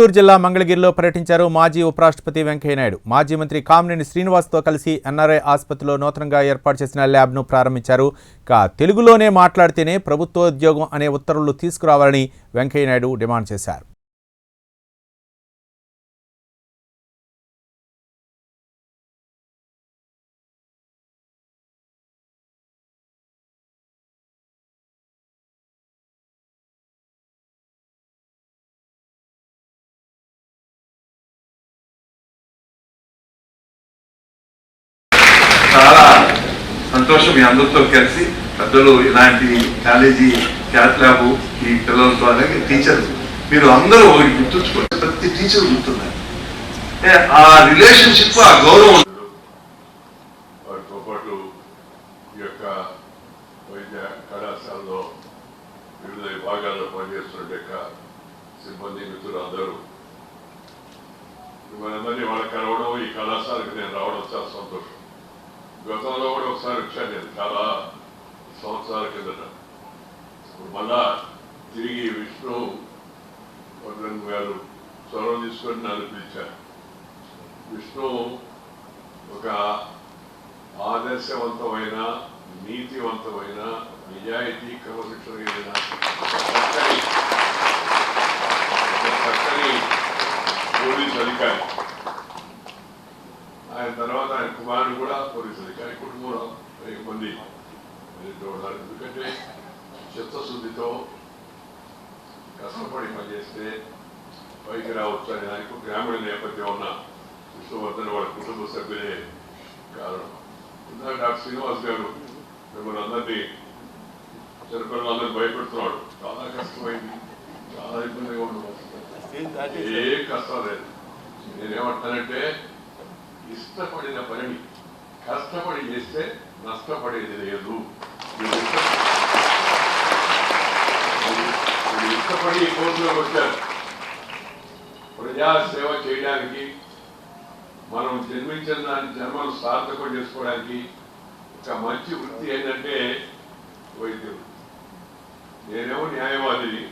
గుంటూరు జిల్లా మంగళగిరిలో పర్యటించారు మాజీ ఉపరాష్ట్రపతి వెంకయ్యనాయుడు. మాజీ మంత్రి కామినేని శ్రీనివాస్తో కలిసి ఎన్ఆర్ఐ ఆసుపత్రిలో నూతనంగా ఏర్పాటు చేసిన ల్యాబ్ను ప్రారంభించారు. తెలుగులోనే మాట్లాడితేనే ప్రభుత్వోద్యోగం అనే ఉత్తర్వులు తీసుకురావాలని వెంకయ్యనాయుడు డిమాండ్ చేశారు. చాలా సంతోషం మీ అందరితో కలిసి పెద్దలు ఇలాంటి కాలేజీ క్యాట్ ల్యాబ్ ఈ పిల్లలతో అలాగే టీచర్స్ మీరు అందరూ ఒకటి గుర్తుంచుకోండి, ప్రతి టీచర్ గుర్తున్నారు. ఆ రిలేషన్షిప్ ఆ గౌరవం వాటితో పాటు ఈ యొక్క వైద్య కళాశాలలో వివిధ విభాగాల్లో పనిచేస్తున్న యొక్క సిబ్బంది మిత్రులు అందరూ మనందరినీ వాళ్ళ కలవడం, ఈ కళాశాలకు నేను రావడం చాలా సంతోషం. గతంలో కూడా ఒకసారి వచ్చాను నేను, చాలా సంవత్సరాల కిందట. మళ్ళా తిరిగి విష్ణు వర్ధన్ గారు చొరవ తీసుకొని నన్ను పిలిచారు. విష్ణు ఒక ఆదర్శవంతమైన, నీతివంతమైన, నిజాయితీ క్రమశిక్షణ కలిగిన చక్కని పోలీస్ అధికారి. ఆయన తర్వాత ఆయన కుమారుడు కూడా పోలీసు అధికారి. కుటుంబంలో 10 మంది ఉన్నారు. ఎందుకంటే చిత్తశుద్ధితో కష్టపడి పనిచేస్తే పైకి రావచ్చు అనే దానికి గ్రామీణ నేపథ్యం ఉన్న విష్ణువర్ధన్ వాళ్ళ కుటుంబ సభ్యులే కారణం. ఇందాక డాక్టర్ శ్రీనివాస్ గారు మిమ్మల్ని అందరినీ చిన్నపిల్లలందరినీ భయపెడుతున్నాడు. చాలా కష్టమైంది, చాలా ఇబ్బందిగా ఉండదు, ఏ కష్టం లేదు. నేనేమంటానంటే ఇష్టపడిన పనిని కష్టపడి చేస్తే నష్టపడేది లేదు. ఇష్టపడి ఈ కోర్సులోకి వచ్చారు. ప్రజాసేవ చేయడానికి, మనం జన్మించిన దాని జన్మను సార్థకం చేసుకోవడానికి ఒక మంచి వృత్తి ఏంటంటే వైద్యం. నేనేమో న్యాయవాదిని.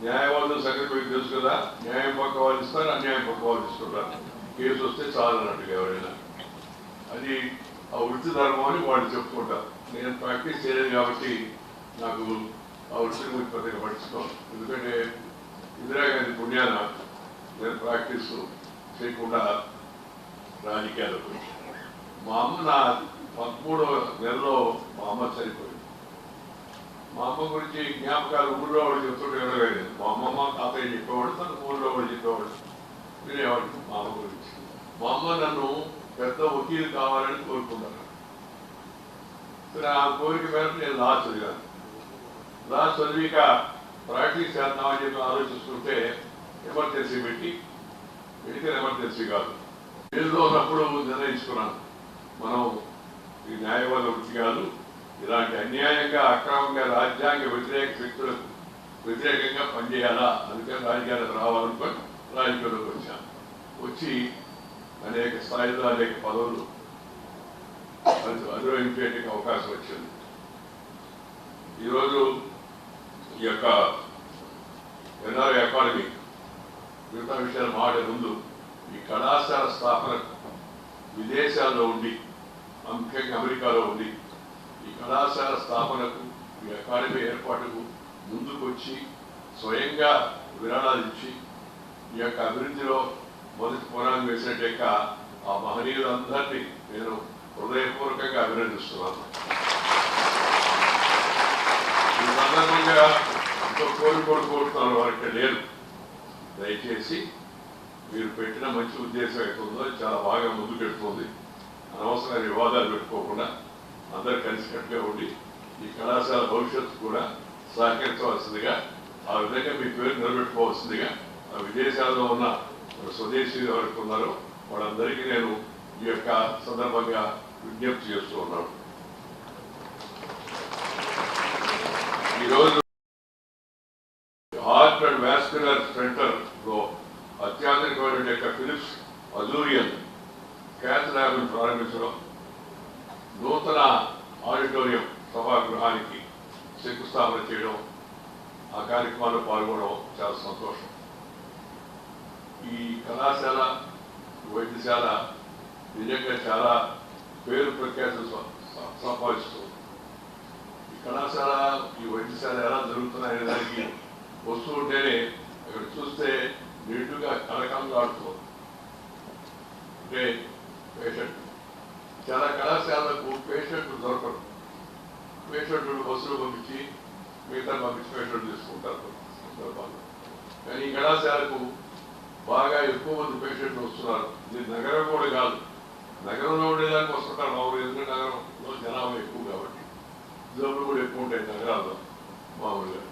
న్యాయవాదుల సంగతి మీకు తెలుసు కదా, న్యాయం పక్క వాళ్ళు ఇస్తారు, అన్యాయం పక్క వాళ్ళు ఇస్తుంటారు. కేసు వస్తే చాలన్నట్టుగా ఎవరైనా, అది ఆ వృత్తి ధర్మం అని వాళ్ళు చెప్పుకుంటారు. నేను ప్రాక్టీస్ చేయలేదు కాబట్టి నాకు ఆ వృత్తిని గురించి పెద్దగా పట్టించుకోను. ఎందుకంటే ఇందిరాగాంధీ పుణ్యాన నేను ప్రాక్టీస్ చేయకుండా రాజకీయాలకు వచ్చి, మా అమ్మ నా 13వ నెలలో మా అమ్మ చనిపోయింది. మా అమ్మ గురించి జ్ఞాపకాలు ఊళ్ళో వాళ్ళు చెప్తుంటే ఎవరు, మా అమ్మమ్మ తాతయ్య చెప్పేవాడు, తన ఊళ్ళో వాళ్ళు చెప్పేవాడు, వినేవాడు మా అమ్మ గురించి. మా అమ్మ నన్ను పెద్ద వకీలు కావాలని కోరుకున్నాను. ఆ కోరిక మేరకు నేను లా చదివాను. లా చదివిక ప్రాక్టీస్ చేద్దామని చెప్పి ఆలోచిస్తుంటే ఎమర్జెన్సీ పెట్టి, మెడికల్ ఎమర్జెన్సీ కాదు, జైల్లో ఉన్నప్పుడు నిర్ణయించుకున్నాను, మనం ఈ న్యాయవాద వృత్తి కాదు, ఇలాంటి అన్యాయంగా అక్రమంగా రాజ్యాంగ వ్యతిరేక శక్తులకు వ్యతిరేకంగా పనిచేయాలా, అందుకని రాజకీయాలకు రావాలనుకొని రాజకీయాల్లోకి వచ్చాను. వచ్చి అనేక స్థాయిలో అనేక పదవులు అధిరోహించేందుకు అవకాశం వచ్చింది. ఈరోజు ఈ యొక్క ఎన్ఆర్ఐ అకాడమీ మిగతా విషయాలు మాడే ముందు ఈ కళాశాల స్థాపనకు విదేశాల్లో ఉండి, ముఖ్యంగా అమెరికాలో ఉండి, ఈ కళాశాల స్థాపనకు, ఈ అకాడమీ ఏర్పాటుకు ముందుకొచ్చి స్వయంగా విరాళాలు ఇచ్చి ఈ యొక్క అభివృద్ధిలో మొదటి పునాది వేసినట్టు ఆ మహనీయులందరినీ నేను హృదయపూర్వకంగా అభినందిస్తున్నాను. ఈ సందర్భంగా ఇంకో కోరుకుంటున్నాను, వారికి లేదు, దయచేసి మీరు పెట్టిన మంచి ఉద్దేశం అవుతుందో చాలా బాగా ముందుకెడుతుంది. అనవసరమైన వివాదాలు పెట్టుకోకుండా అందరు కలిసికట్టుగా ఉండి ఈ కళాశాల భవిష్యత్తు కూడా సహకరించవలసిందిగా, ఆ విధంగా మీ పేరు నిలబెట్టుకోవాల్సిందిగా ఆ విదేశాల్లో ఉన్న స్వదేశీయులు ఎవరికి ఉన్నారో వాళ్ళందరికీ నేను ఈ యొక్క సందర్భంగా విజ్ఞప్తి చేస్తూ ఉన్నాను. ఈరోజు హార్ట్ అండ్ వాస్కులర్ సెంటర్ లో అత్యాధునికమైన యొక్క ఫిలిప్స్ అజూరియన్ క్యాత్ ల్యాబ్ను ప్రారంభించడం, నూతన ఆడిటోరియం సభాగృహానికి శంకుస్థాపన చేయడం, ఆ కార్యక్రమాల్లో పాల్గొనడం చాలా సంతోషం. కళాశాల వైద్యశాల నిజంగా చాలా పేరు ప్రఖ్యాతులు సంపాదిస్తుంది. ఈ కళాశాల ఈ వైద్యశాల ఎలా జరుగుతున్నాయనే దానికి వస్తూ ఉంటేనే ఇక్కడ చూస్తే నీటుగా కలకంగా ఆడుతుంది. అంటే పేషెంట్ చాలా కళాశాలకు పేషెంట్లు దొరకరు. పేషెంట్లు బస్సులు పంపించి మిగతా పంపించి పేషెంట్లు తీసుకుంటారు సందర్భాలు. కానీ ఈ కళాశాలకు బాగా ఎక్కువ మంది పేషెంట్లు వస్తున్నారు. ఇది నగరం కూడా కాదు, నగరంలో ఉండేదానికి వస్తుంటారు మామూలు. ఎందుకంటే నగరంలో జనాభా ఎక్కువ కాబట్టి జబ్బులు కూడా ఎక్కువ ఉంటాయి నగరాల్లో. మామూలుగా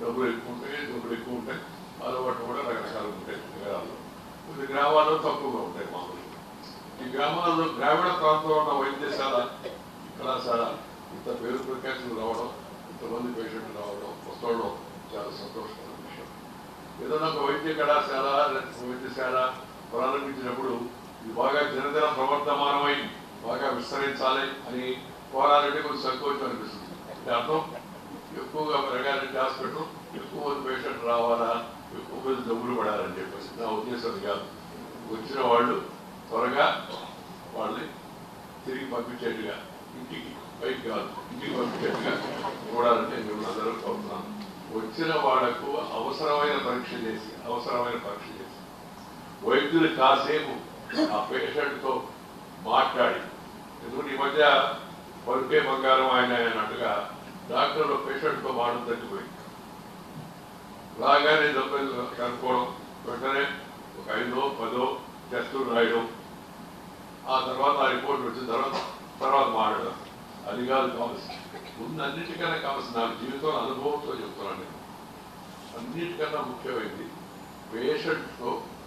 డబ్బులు ఎక్కువ ఉంటాయి, జబ్బులు ఎక్కువ ఉంటాయి, అలవాట్లు కూడా రకరకాలు ఉంటాయి నగరాల్లో. కొన్ని గ్రామాల్లో తక్కువగా ఉంటాయి మామూలుగా. ఈ గ్రామాల్లో గ్రామీణ ప్రాంతంలో ఉన్న వైద్యశాల కళాశాల ఇంత పేరు ప్రఖ్యాతులు రావడం, ఇంతమంది పేషెంట్లు రావడం వస్తుండడం చాలా సంతోషకరమైన విషయం. ఏదైనా ఒక వైద్య కళాశాల వైద్యశాల ప్రారంభించినప్పుడు ఇది బాగా జనజన ప్రవర్ధమానమై బాగా విస్తరించాలి అని కోరాలంటే కొంచెం సంకోచం అనిపిస్తుంది. అంటే అర్థం ఎక్కువగా రంగారెడ్డి హాస్పిటల్ ఎక్కువ మంది పేషెంట్ రావాలా, ఎక్కువ మంది జబ్బులు పడాలని చెప్పేసి నా ఉద్దేశం కాదు. వచ్చిన వాళ్ళు త్వరగా వాళ్ళని తిరిగి పంపించేట్టుగా, ఇంటికి పైకి కాదు ఇంటికి పంపించేట్టుగా చూడాలంటే మేము అందరూ కోరుతున్నాను. వచ్చిన వాళ్లకు అవసరమైన పరీక్ష చేసి వైద్యులు కాసేపు ఆ పేషెంట్తో మాట్లాడి, ఎందుకంటే ఈ మధ్య పరుకే బంగారం ఆయన అన్నట్టుగా డాక్టర్లు పేషెంట్తో మాటలు తగ్గిపోయింది. రాగానే జబ్బులు కనుక్కోవడం, వెంటనే ఒక 5 or 10 టెస్టులు రాయడం, ఆ తర్వాత ఆ రిపోర్ట్ వచ్చిన తర్వాత మాట్లాడడం. అది కాదు కావాల్సి. ముందు అన్నిటికన్నా కావాల్సి నాకు జీవితంలో అనుభవంతో చెప్తున్నాను నేను. అన్నిటికన్నా ముఖ్యమైనది పేషెంట్తో